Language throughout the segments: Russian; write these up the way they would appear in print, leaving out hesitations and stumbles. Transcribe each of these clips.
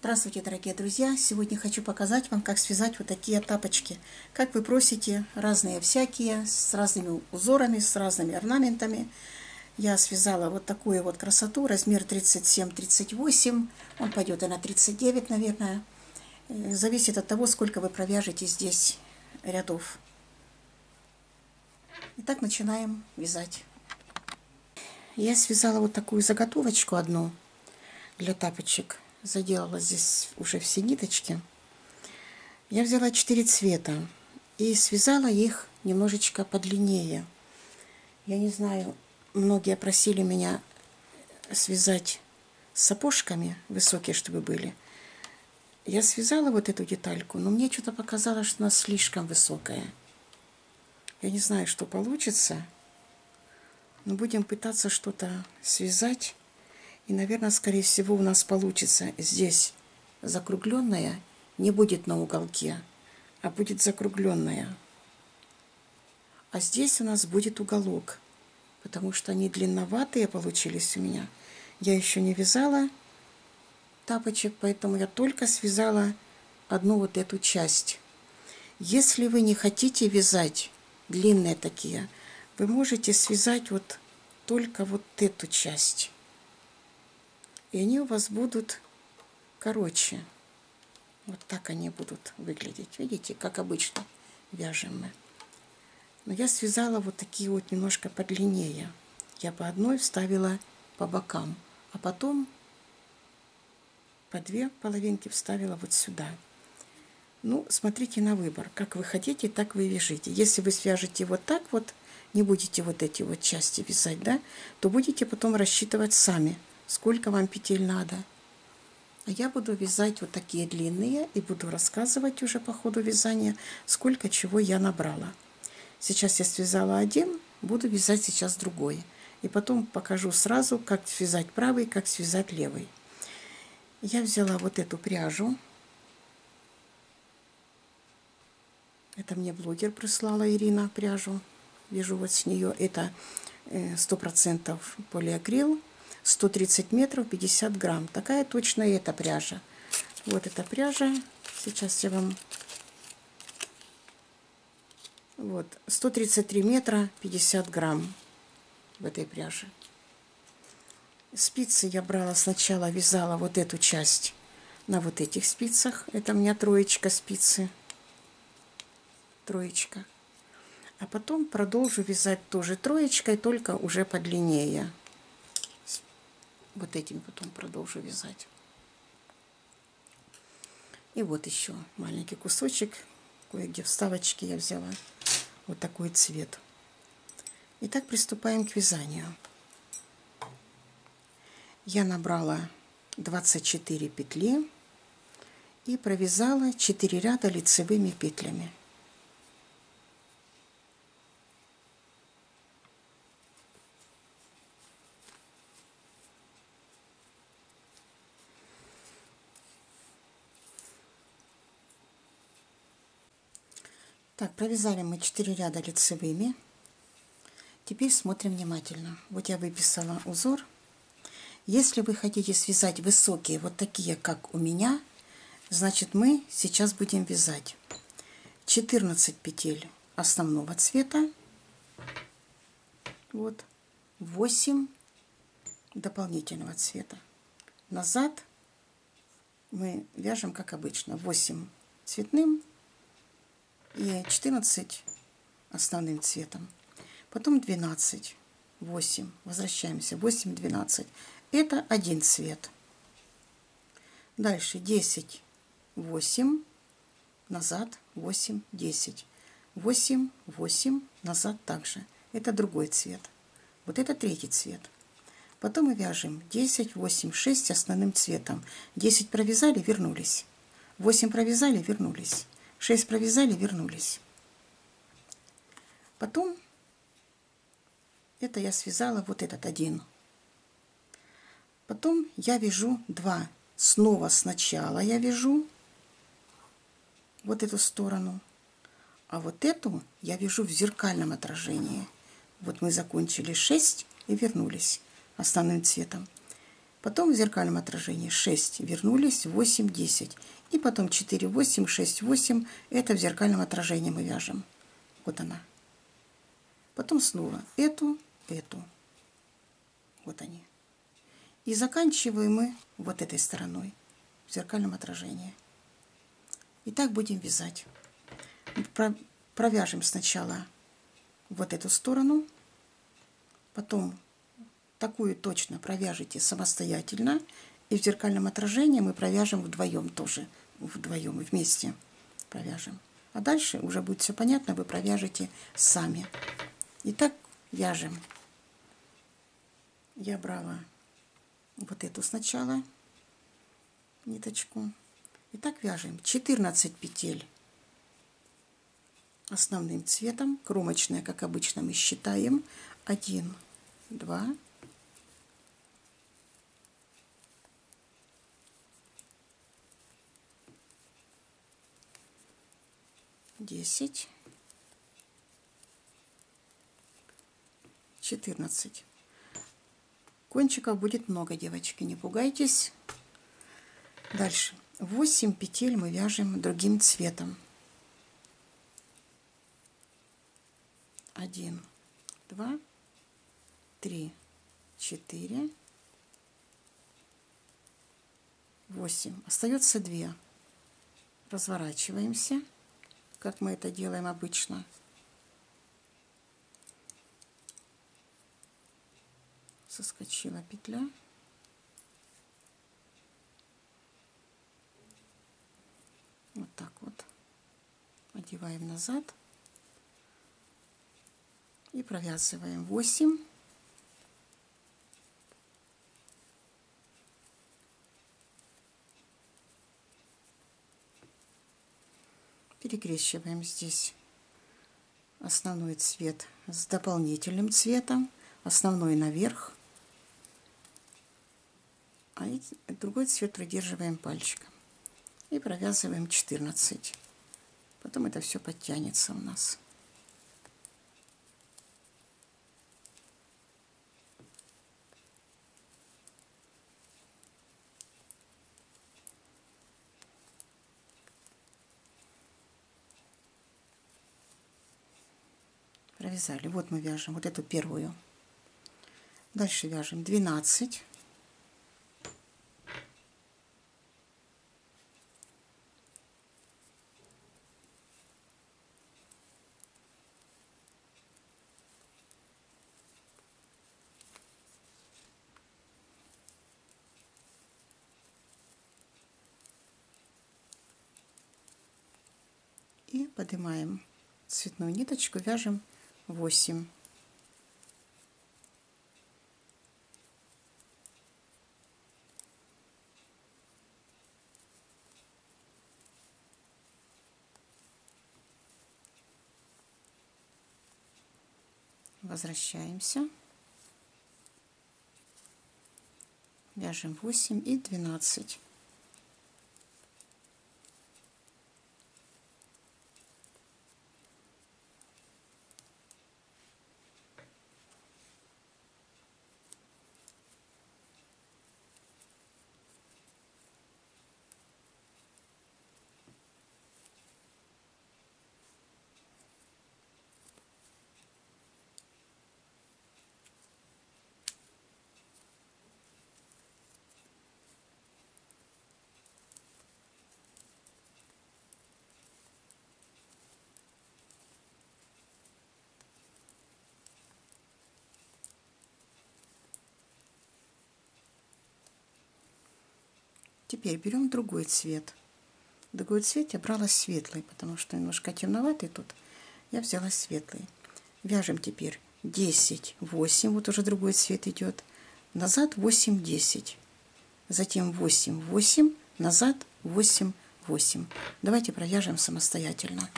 Здравствуйте, дорогие друзья! Сегодня хочу показать вам, как связать вот такие тапочки. Как вы просите, разные всякие, с разными узорами, с разными орнаментами. Я связала вот такую вот красоту, размер 37-38, он пойдет и на 39, наверное. Зависит от того, сколько вы провяжете здесь рядов. Итак, начинаем вязать. Я связала вот такую заготовочку одну для тапочек. Заделала здесь уже все ниточки. Я взяла 4 цвета и связала их немножечко подлиннее. Я не знаю, многие просили меня связать с сапожками высокие, чтобы были. Я связала вот эту детальку, но мне что-то показалось, что она слишком высокая. Я не знаю, что получится, но будем пытаться что-то связать. И, наверное, скорее всего, у нас получится здесь закругленная, не будет на уголке, а будет закругленная. А здесь у нас будет уголок, потому что они длинноватые получились у меня. Я еще не вязала тапочек, поэтому я только связала одну вот эту часть. Если вы не хотите вязать длинные такие, вы можете связать вот только вот эту часть. И они у вас будут короче. Вот так они будут выглядеть. Видите, как обычно вяжем мы. Но я связала вот такие вот немножко подлиннее. Я по одной вставила по бокам, а потом по 2 половинки вставила вот сюда. Ну, смотрите на выбор. Как вы хотите, так вы вяжите. Если вы свяжете вот так вот, не будете вот эти вот части вязать, да, то будете потом рассчитывать сами, сколько вам петель надо. А я буду вязать вот такие длинные и буду рассказывать уже по ходу вязания, сколько чего я набрала. Сейчас я связала один, буду вязать сейчас другой. И потом покажу сразу, как связать правый, как связать левый. Я взяла вот эту пряжу. Это мне блогер прислала, Ирина, пряжу. Вяжу вот с нее. Это 100% полиакрил. 130 метров, 50 грамм. Такая точно и эта пряжа. Вот эта пряжа. Сейчас я вам... Вот, 133 метра, 50 грамм в этой пряже. Спицы я брала сначала, вязала вот эту часть на вот этих спицах. Это у меня троечка спицы. Троечка. А потом продолжу вязать тоже троечкой, только уже подлиннее. Вот этим потом продолжу вязать. И вот еще маленький кусочек, кое-где вставочки я взяла. Вот такой цвет. Итак, приступаем к вязанию. Я набрала 24 петли и провязала 4 ряда лицевыми петлями. Так, провязали мы 4 ряда лицевыми. Теперь смотрим внимательно. Вот я выписала узор. Если вы хотите связать высокие, вот такие, как у меня, значит, мы сейчас будем вязать 14 петель основного цвета, вот, 8 дополнительного цвета. Назад мы вяжем, как обычно, 8 цветным и 14 основным цветом. Потом 12, 8, возвращаемся, 8, 12. Это один цвет. Дальше 10, 8, назад, 8, 10. 8, 8, назад также. Это другой цвет. Вот это третий цвет. Потом мы вяжем 10, 8, 6 основным цветом. 10 провязали, вернулись. 8 провязали, вернулись. 6 провязали, вернулись. Потом это я связала вот этот один. Потом я вяжу 2. Снова сначала я вяжу вот эту сторону, а вот эту я вяжу в зеркальном отражении. Вот мы закончили 6 и вернулись основным цветом. Потом в зеркальном отражении 6, вернулись, 8, 10. И потом 4, 8, 6, 8. Это в зеркальном отражении мы вяжем. Вот она. Потом снова эту. Вот они. И заканчиваем мы вот этой стороной в зеркальном отражении. И так будем вязать. Провяжем сначала вот эту сторону, потом такую точно провяжите самостоятельно, и в зеркальном отражении мы провяжем вдвоем тоже, вдвоем и вместе провяжем. А дальше уже будет все понятно, вы провяжете сами. Итак, вяжем. Я брала вот эту сначала ниточку. Итак, вяжем 14 петель основным цветом. Кромочная, как обычно, мы считаем. 1, 2, 10, 14. Кончиков будет много, девочки, не пугайтесь. Дальше 8 петель мы вяжем другим цветом. 1, 2, 3, 4, 8. Остается 2. Разворачиваемся, как мы это делаем обычно. Соскочила петля. Вот так вот. Одеваем назад. И провязываем 8. Перекрещиваем здесь основной цвет с дополнительным цветом. Основной наверх. А другой цвет придерживаем пальчиком. И провязываем 14. Потом это все подтянется у нас. Провязали. Вот мы вяжем вот эту первую. Дальше вяжем 12. И поднимаем цветную ниточку, вяжем 8. Возвращаемся. Вяжем 8 и 12. Теперь берем другой цвет. Другой цвет я брала светлый, потому что немножко темноватый тут. Я взяла светлый. Вяжем теперь 10, 8. Вот уже другой цвет идет. Назад 8, 10. Затем 8, 8. Назад 8, 8. Давайте провяжем самостоятельно.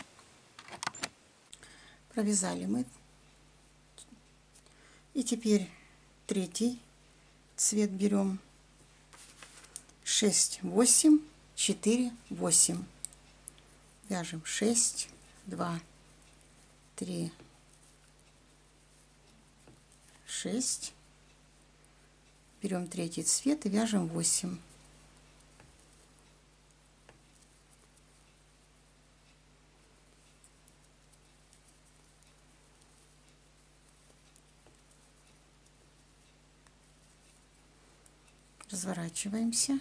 Провязали мы. И теперь третий цвет берем. 6, 8, 4, 8. Вяжем 6, 2, 3, 6. Берем третий цвет и вяжем 8. Разворачиваемся.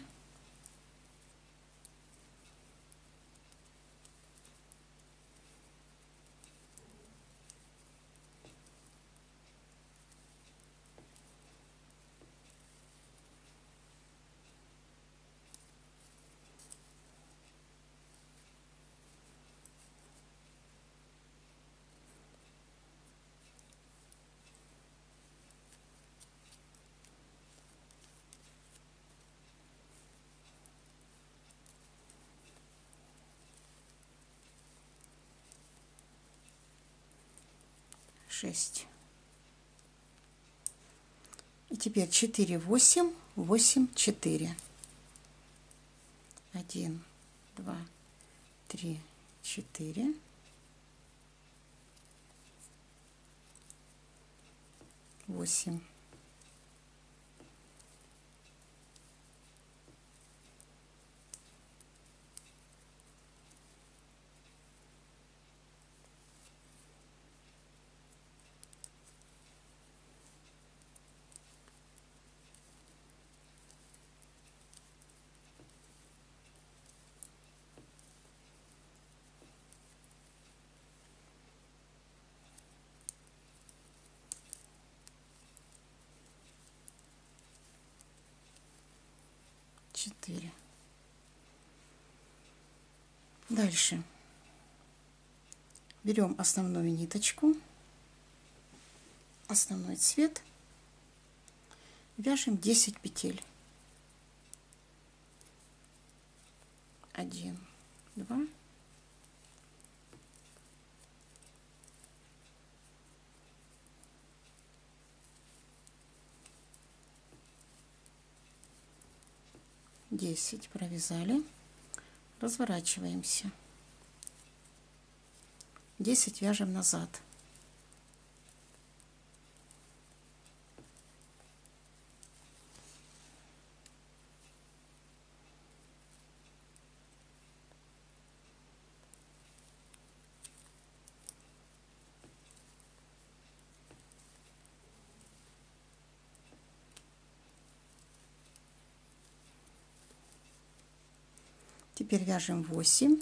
И теперь 4, 8, 8, 4. 1, 2, 3, 4. 8. Дальше берем основную ниточку, основной цвет, вяжем 10 петель. 1, 2, 10 провязали, разворачиваемся, 10 вяжем назад, теперь вяжем 8,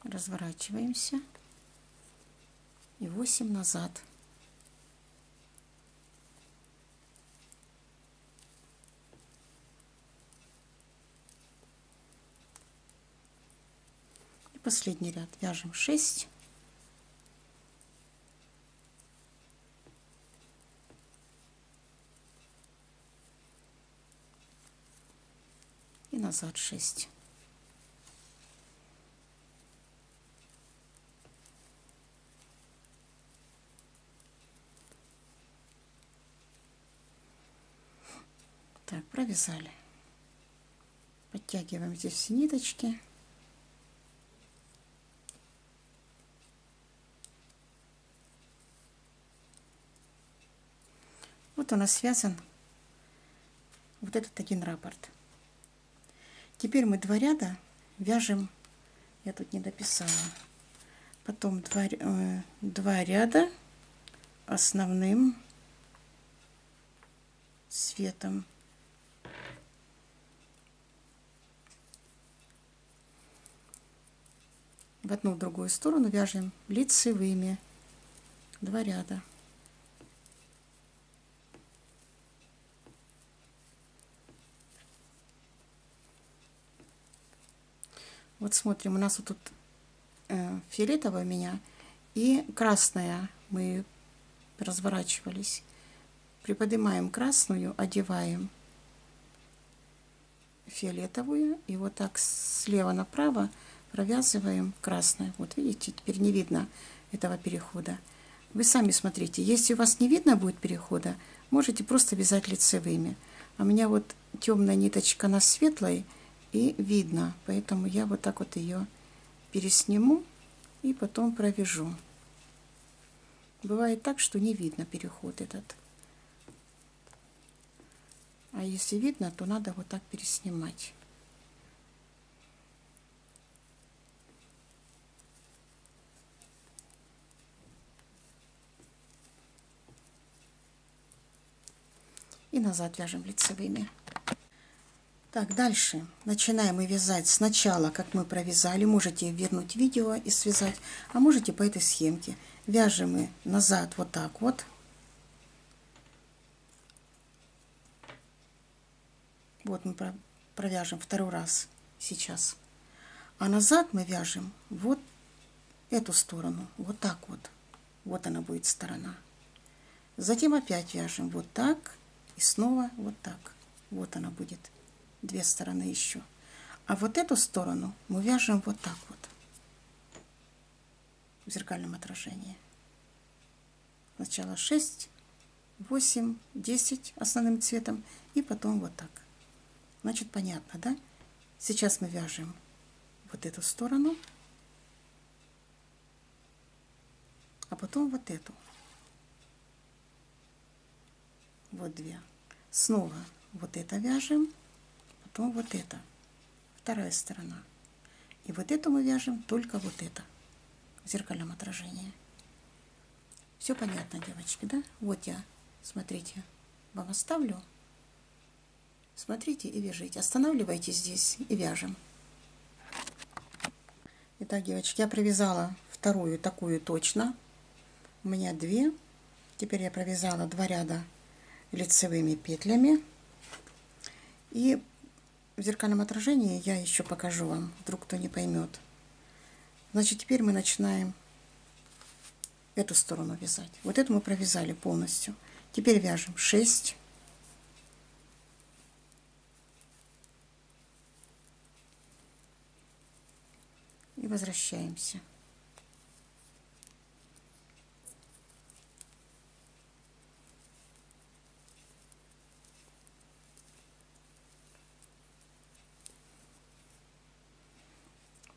разворачиваемся и 8 назад, и последний ряд вяжем 6, и назад 6. Так, провязали. Подтягиваем здесь все ниточки. Вот у нас связан вот этот один раппорт. Теперь мы 2 ряда вяжем, я тут не дописала, потом 2 ряда основным цветом. В одну, в другую сторону вяжем лицевыми 2 ряда. Вот смотрим, у нас вот тут фиолетовая у меня и красная, мы разворачивались. Приподнимаем красную, одеваем фиолетовую и вот так слева направо провязываем красное. Вот видите, теперь не видно этого перехода. Вы сами смотрите, если у вас не видно будет перехода, можете просто вязать лицевыми. А у меня вот темная ниточка на светлой, и видно. Поэтому я вот так вот ее пересниму и потом провяжу. Бывает так, что не видно переход этот. А если видно, то надо вот так переснимать. И назад вяжем лицевыми. Так, дальше начинаем мы вязать сначала, как мы провязали. Можете вернуть видео и связать, а можете по этой схемке. Вяжем мы назад вот так вот. Вот мы провяжем второй раз сейчас. А назад мы вяжем вот эту сторону, вот так вот. Вот она будет сторона. Затем опять вяжем вот так и снова вот так. Вот она будет. Две стороны еще. А вот эту сторону мы вяжем вот так вот. В зеркальном отражении. Сначала 6, 8, 10 основным цветом. И потом вот так. Значит, понятно, да? Сейчас мы вяжем вот эту сторону. А потом вот эту. Вот две. Снова вот это вяжем. Потом вот это. Вторая сторона. И вот эту мы вяжем только вот это. В зеркальном отражении. Все понятно, девочки, да? Вот я, смотрите, вам оставлю. Смотрите и вяжите. Останавливайте здесь и вяжем. Итак, девочки, я провязала вторую такую точно. У меня 2. Теперь я провязала 2 ряда лицевыми петлями. И в зеркальном отражении я еще покажу вам, вдруг кто не поймет. Значит, теперь мы начинаем эту сторону вязать. Вот эту мы провязали полностью. Теперь вяжем 6. И возвращаемся.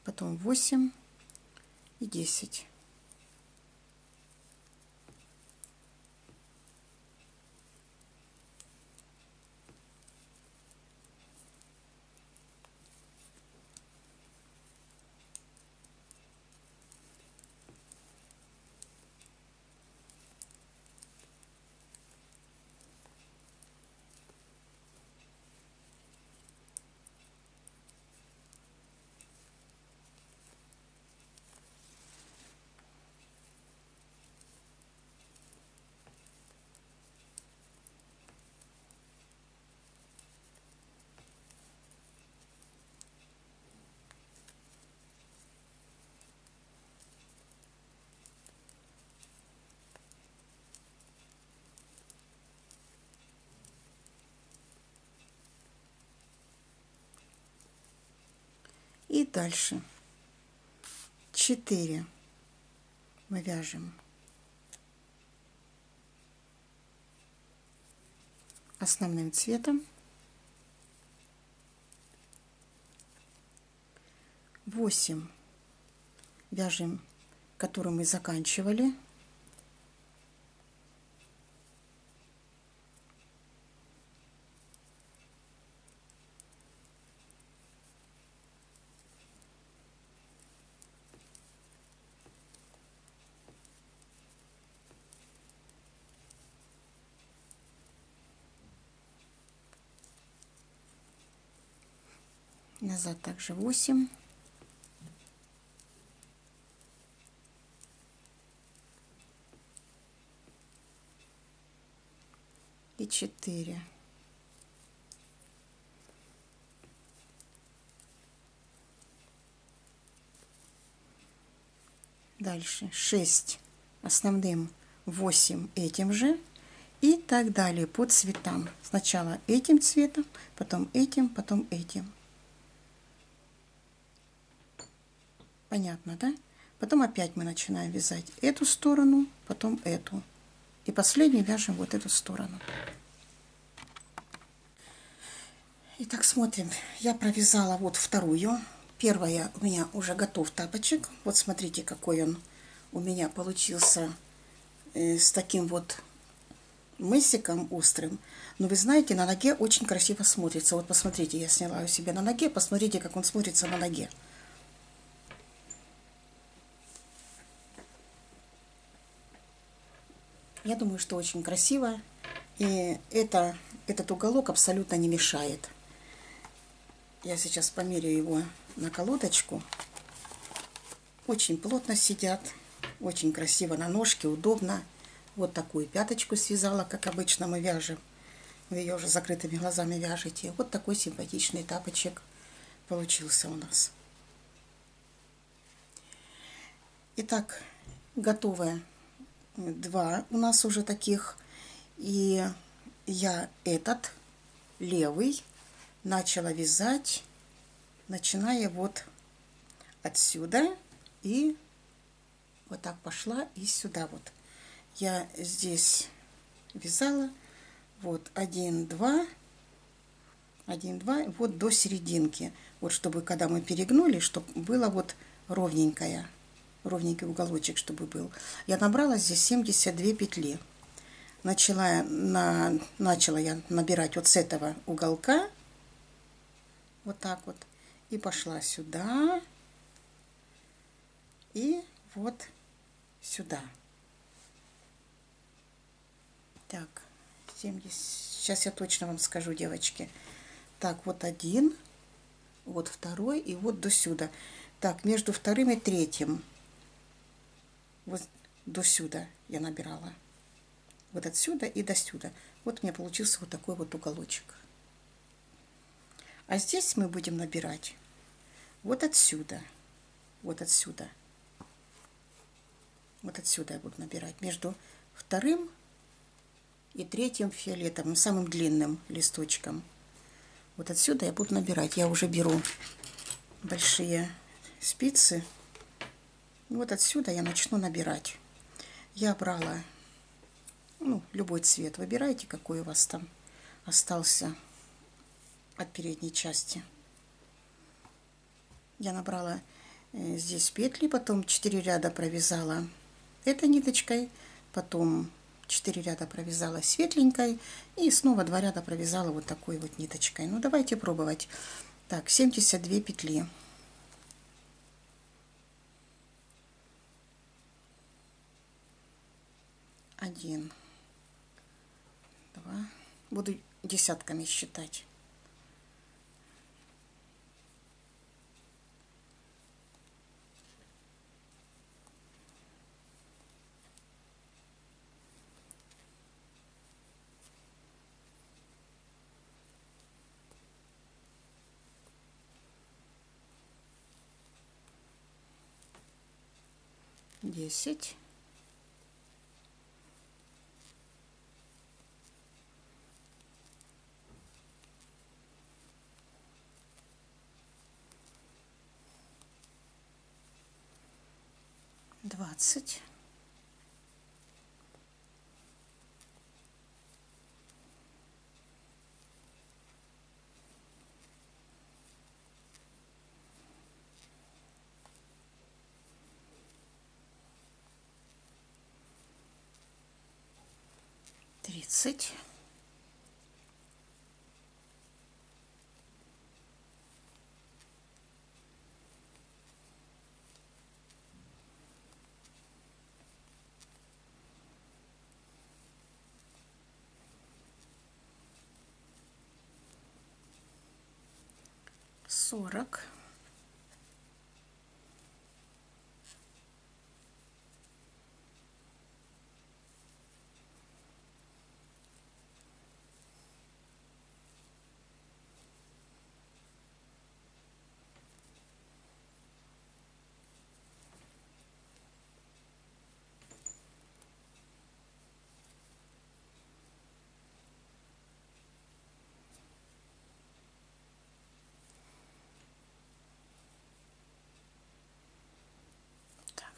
Потом 8 и 10. И дальше 4 мы вяжем основным цветом, 8 вяжем, который мы заканчивали, назад также 8, и 4. Дальше 6 основным, 8 этим же и так далее по цветам. Сначала этим цветом, потом этим, потом этим. Понятно, да? Потом опять мы начинаем вязать эту сторону, потом эту. И последний вяжем вот эту сторону. Итак, смотрим. Я провязала вот вторую. Первая у меня уже готов тапочек. Вот смотрите, какой он у меня получился с таким вот мысиком острым. Но вы знаете, на ноге очень красиво смотрится. Вот посмотрите, я сняла у себя на ноге. Посмотрите, как он смотрится на ноге. Я думаю, что очень красиво. И этот уголок абсолютно не мешает. Я сейчас померяю его на колодочку. Очень плотно сидят. Очень красиво на ножке, удобно. Вот такую пяточку связала, как обычно мы вяжем. Вы ее уже закрытыми глазами вяжете. Вот такой симпатичный тапочек получился у нас. Итак, готовые два у нас уже таких. И я этот левый начала вязать, начиная вот отсюда. И вот так пошла и сюда вот. Я здесь вязала вот 1, 2, 1, 2, вот до серединки. Вот чтобы, когда мы перегнули, чтобы было вот ровненькое, ровненький уголочек, чтобы был. Я набрала здесь 72 петли. Начала я набирать вот с этого уголка, вот так вот, и пошла сюда, и вот сюда. Так, 70, сейчас я точно вам скажу, девочки. Так, вот один, вот второй, и вот до сюда. Так, между вторым и третьим, вот до сюда я набирала. Вот отсюда и до сюда. Вот у меня получился вот такой вот уголочек. А здесь мы будем набирать вот отсюда, вот отсюда. Вот отсюда я буду набирать между вторым и третьим фиолетовым, самым длинным листочком. Вот отсюда я буду набирать. Я уже беру большие спицы. Вот отсюда я начну набирать. Я брала, ну, любой цвет. Выбирайте, какой у вас там остался от передней части. Я набрала здесь петли, потом 4 ряда провязала этой ниточкой, потом 4 ряда провязала светленькой и снова 2 ряда провязала вот такой вот ниточкой. Ну, давайте пробовать. Так, 72 петли. Один, два. Буду десятками считать. Десять. 20. 30. 40.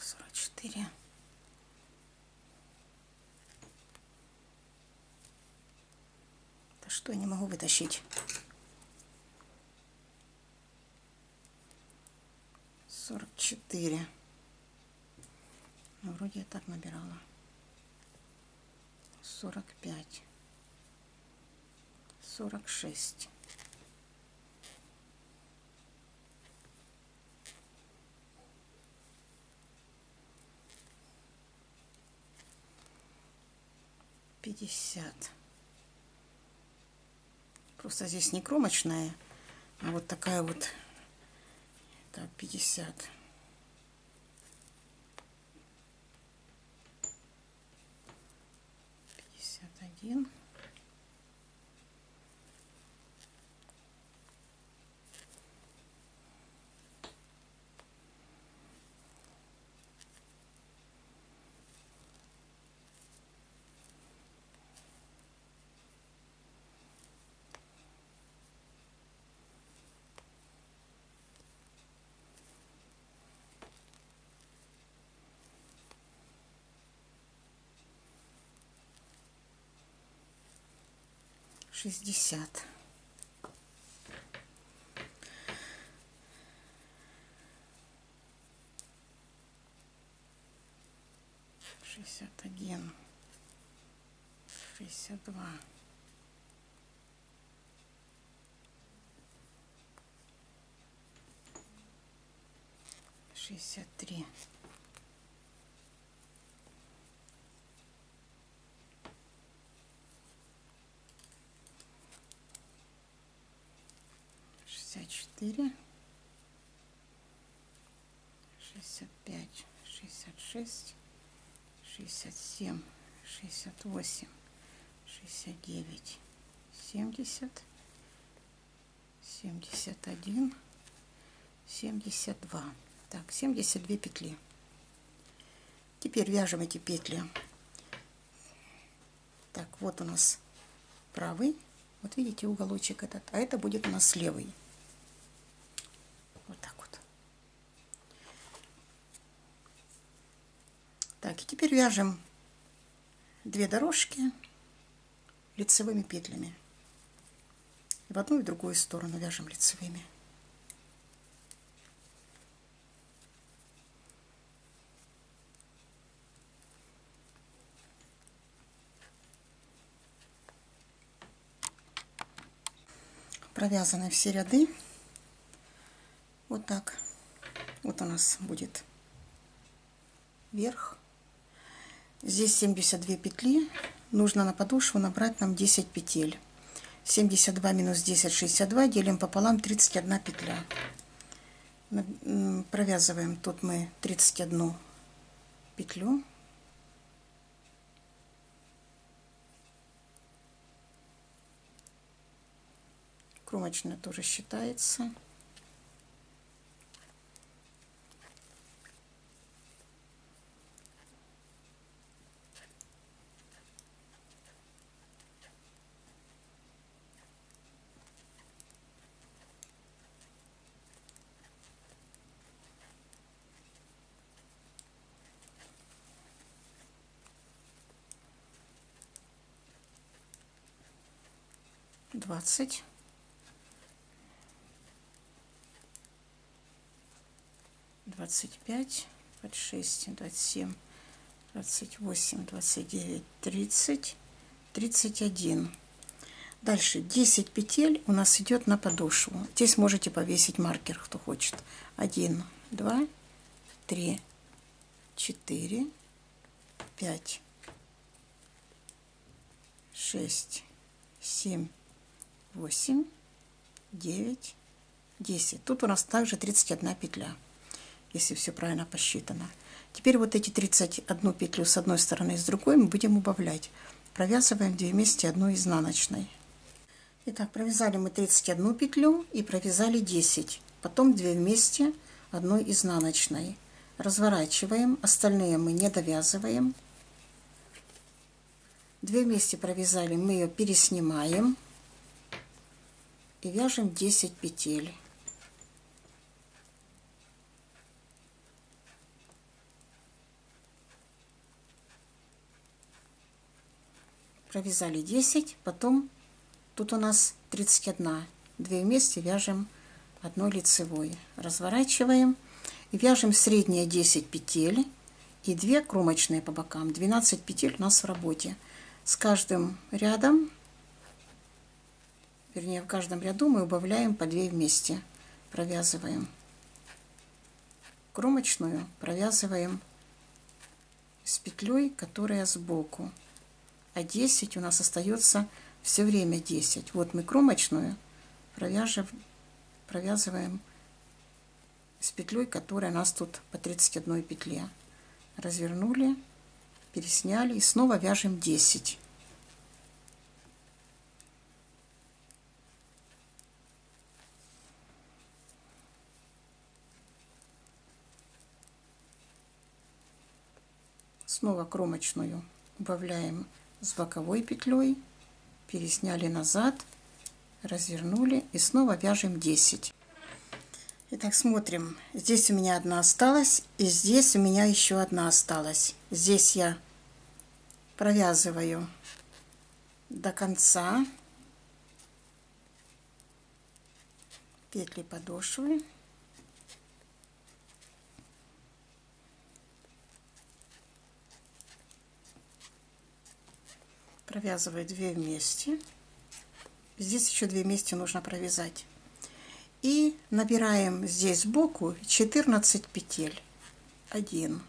44. Да что я не могу вытащить? 44. Ну, вроде я так набирала. 45. 46. 50. Просто здесь не кромочная, а вот такая вот. Так, 50. 51. 60. 61. 62. 63. 64. 65. 66. 67. 68. 69. 70. 71. 72. Так, 72 петли. Теперь вяжем эти петли. Так, вот у нас правый. Вот видите уголочек этот. А это будет у нас левый. Вот так вот. Так, и теперь вяжем 2 дорожки лицевыми петлями. В одну и в другую сторону вяжем лицевыми. Провязаны все ряды. Вот так. Вот у нас будет верх. Здесь 72 петли. Нужно на подошву набрать нам 10 петель. 72 минус 10, 62. Делим пополам, 31 петля. Провязываем тут мы 31 петлю. Кромочная тоже считается. Двадцать. 25, 26, 27, 28, 29, 30, 31. Дальше 10 петель у нас идет на подошву. Здесь можете повесить маркер, кто хочет. 1, 2, 3, 4, 5, 6, 7, 8, 9, 10. Тут у нас также 31 петля, если все правильно посчитано. Теперь вот эти 31 петлю с одной стороны и с другой мы будем убавлять. Провязываем 2 вместе одной изнаночной. Итак, провязали мы 31 петлю и провязали 10. Потом 2 вместе одной изнаночной. Разворачиваем, остальные мы не довязываем. 2 вместе провязали, мы ее переснимаем и вяжем 10 петель. Провязали 10, потом тут у нас 31. 2 вместе вяжем одной лицевой. Разворачиваем И вяжем средние 10 петель и 2 кромочные по бокам. 12 петель у нас в работе. С каждым рядом, вернее, в каждом ряду мы убавляем по 2 вместе. Провязываем кромочную, провязываем с петлей, которая сбоку. А 10 у нас остается все время 10. Вот мы кромочную провязываем с петлей, которая у нас тут по 31 петле. Развернули, пересняли и снова вяжем 10. Снова кромочную убавляем с боковой петлей, пересняли назад, развернули и снова вяжем 10. Итак, смотрим. Здесь у меня одна осталась, и здесь у меня еще одна осталась. Здесь я провязываю до конца петли подошвы. Провязываю 2 вместе. Здесь еще 2 вместе нужно провязать. И набираем здесь сбоку 14 петель. 1,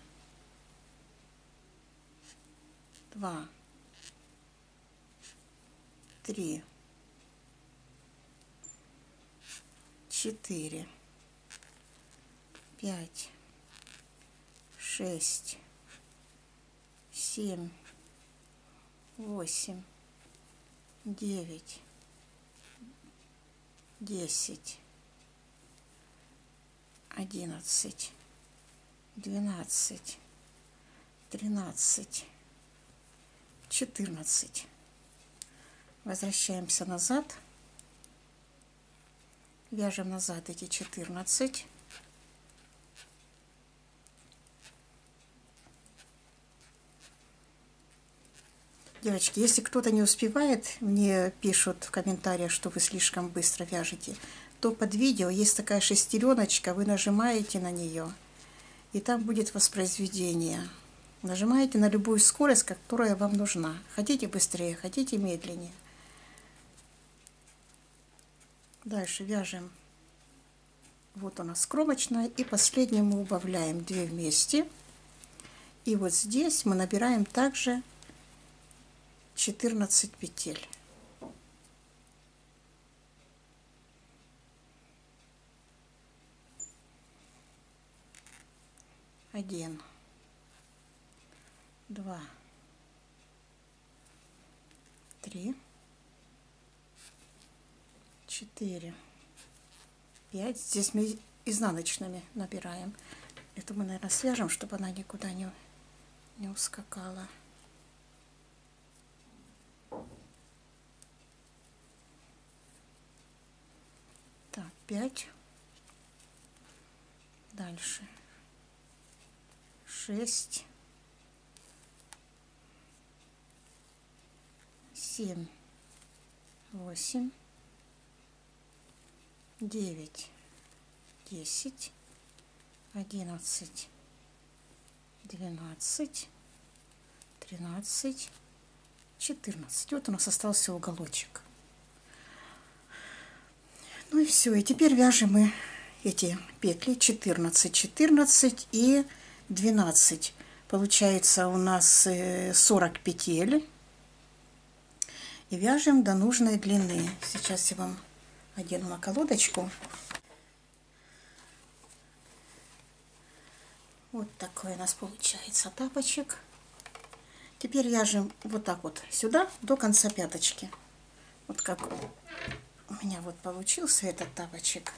2, 3, 4, 5, 6, 7, 8, 9, 10, 11, 12, 13, 14. Возвращаемся назад. Вяжем назад эти 14. Девочки, если кто-то не успевает, мне пишут в комментариях, что вы слишком быстро вяжете, то под видео есть такая шестереночка, вы нажимаете на нее, и там будет воспроизведение. Нажимаете на любую скорость, которая вам нужна. Хотите быстрее, хотите медленнее. Дальше вяжем. Вот у нас кромочная, и последнюю мы убавляем 2 вместе. И вот здесь мы набираем также 14 петель. Один, 2, 3, 4, 5. Здесь мы изнаночными набираем. Это мы, наверное, свяжем, чтобы она никуда не ускакала. Так, 5. Дальше 6, 7, 8, 9, 10, 11, 12, 13, 14. Вот у нас остался уголочек. Ну и все. И теперь вяжем мы эти петли 14, 14 и 12. Получается у нас 40 петель. И вяжем до нужной длины. Сейчас я вам одену наколодочку. Вот такой у нас получается тапочек. Теперь вяжем вот так вот сюда до конца пяточки. Вот как у меня вот получился этот тапочек.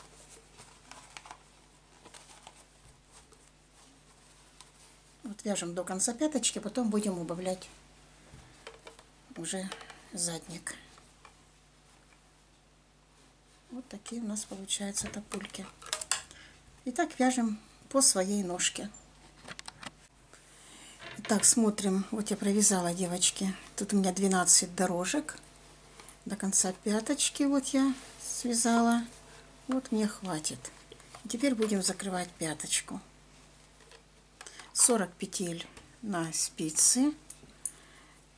Вот вяжем до конца пяточки, потом будем убавлять уже задник. Вот такие у нас получаются топульки. Итак, вяжем по своей ножке. Итак, смотрим. Вот я провязала, девочки. Тут у меня 12 дорожек. До конца пяточки вот я связала. Вот мне хватит. Теперь будем закрывать пяточку. 40 петель на спице.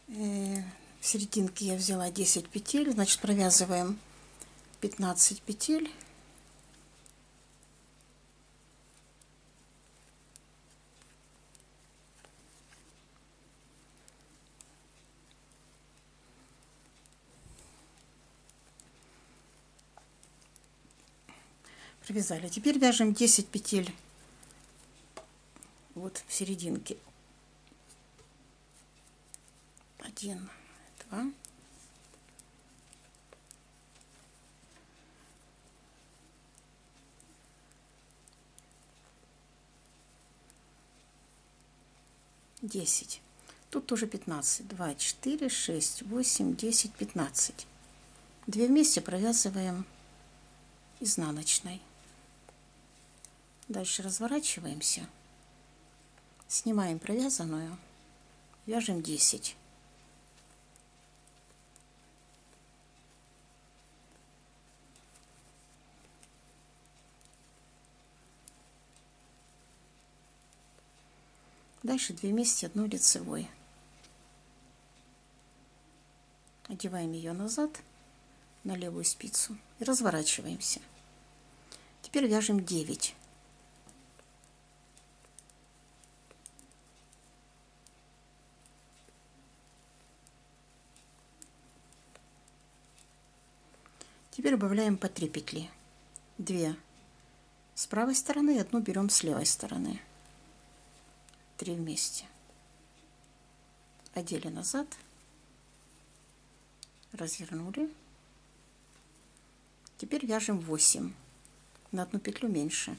В серединке я взяла 10 петель, значит провязываем 15 петель. Провязали. Теперь вяжем 10 петель вот в серединке. 1, 2, 10. Тут тоже 15. 2, 4, 6, 8, 10, 15. 2 вместе провязываем изнаночной. Дальше разворачиваемся, снимаем провязанную, вяжем 10. Дальше 2 вместе, 1 лицевой. Одеваем ее назад на левую спицу и разворачиваемся. Теперь вяжем 9. Теперь убавляем по 3 петли. 2 с правой стороны и 1 берем с левой стороны. 3 вместе. Одели назад, развернули. Теперь вяжем 8 на 1 петлю меньше.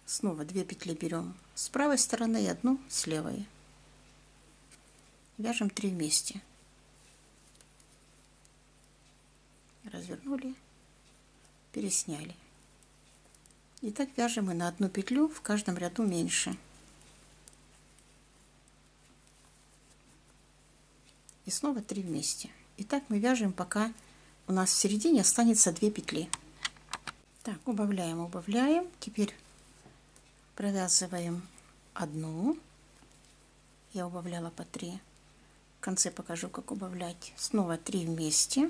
Снова 2 петли берем с правой стороны и 1 с левой. Вяжем 3 вместе. Развернули, пересняли. И так вяжем мы на 1 петлю в каждом ряду меньше. И снова 3 вместе. И так мы вяжем, пока у нас в середине останется 2 петли. Так, убавляем, убавляем. Теперь провязываем 1. Я убавляла по 3. В конце покажу, как убавлять. Снова 3 вместе.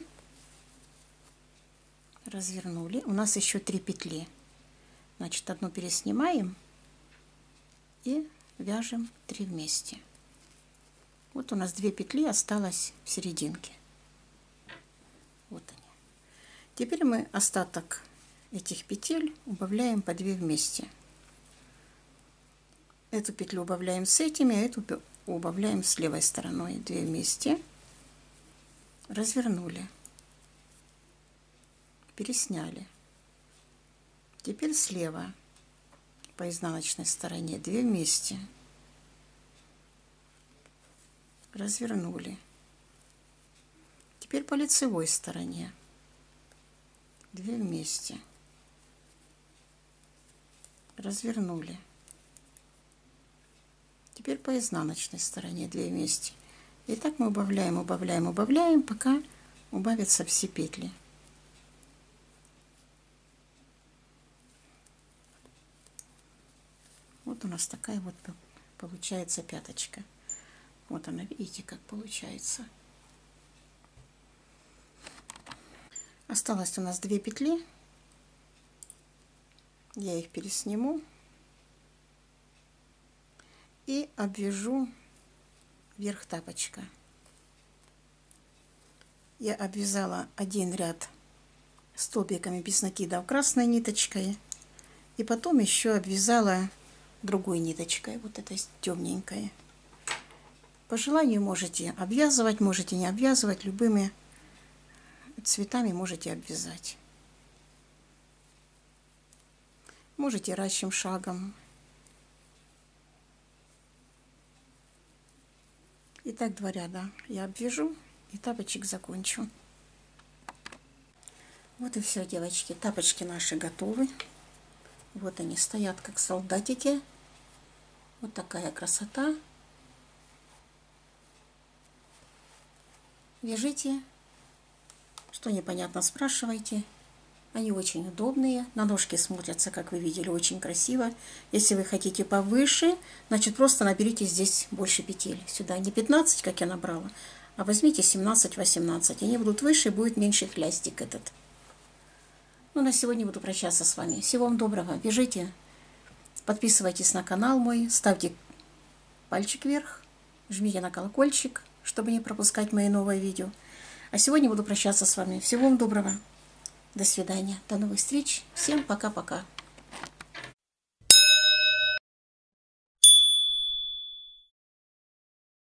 Развернули. У нас еще 3 петли. Значит, 1 переснимаем и вяжем 3 вместе. Вот у нас 2 петли осталось в серединке. Вот они. Теперь мы остаток этих петель убавляем по 2 вместе. Эту петлю убавляем с этими, а эту убавляем с левой стороной. 2 вместе. Развернули. Пересняли. Теперь слева по изнаночной стороне 2 вместе. Развернули. Теперь по лицевой стороне 2 вместе. Развернули. Теперь по изнаночной стороне 2 вместе. И так мы убавляем, убавляем, убавляем, пока убавятся все петли. Вот у нас такая вот получается пяточка. Вот она, видите, как получается. Осталось у нас 2 петли. Я их пересниму и обвяжу верх тапочка. Я обвязала один ряд столбиками без накидов красной ниточкой, и потом еще обвязала другой ниточкой, вот этой темненькой. По желанию можете обвязывать, можете не обвязывать, любыми цветами можете обвязать. Можете ращим шагом. И так 2 ряда я обвяжу и тапочек закончу. Вот и все, девочки, тапочки наши готовы. Вот они стоят как солдатики. Вот такая красота. Вяжите, Что непонятно, спрашивайте. Они очень удобные. На ножки смотрятся, как вы видели, очень красиво. Если вы хотите повыше, значит просто наберите здесь больше петель. Сюда не 15, как я набрала, а возьмите 17-18. Они будут выше, будет меньше хлястик этот. Ну, на сегодня буду прощаться с вами. Всего вам доброго. Бежите, подписывайтесь на канал мой, ставьте пальчик вверх, жмите на колокольчик, чтобы не пропускать мои новые видео. А сегодня буду прощаться с вами. Всего вам доброго. До свидания. До новых встреч. Всем пока-пока.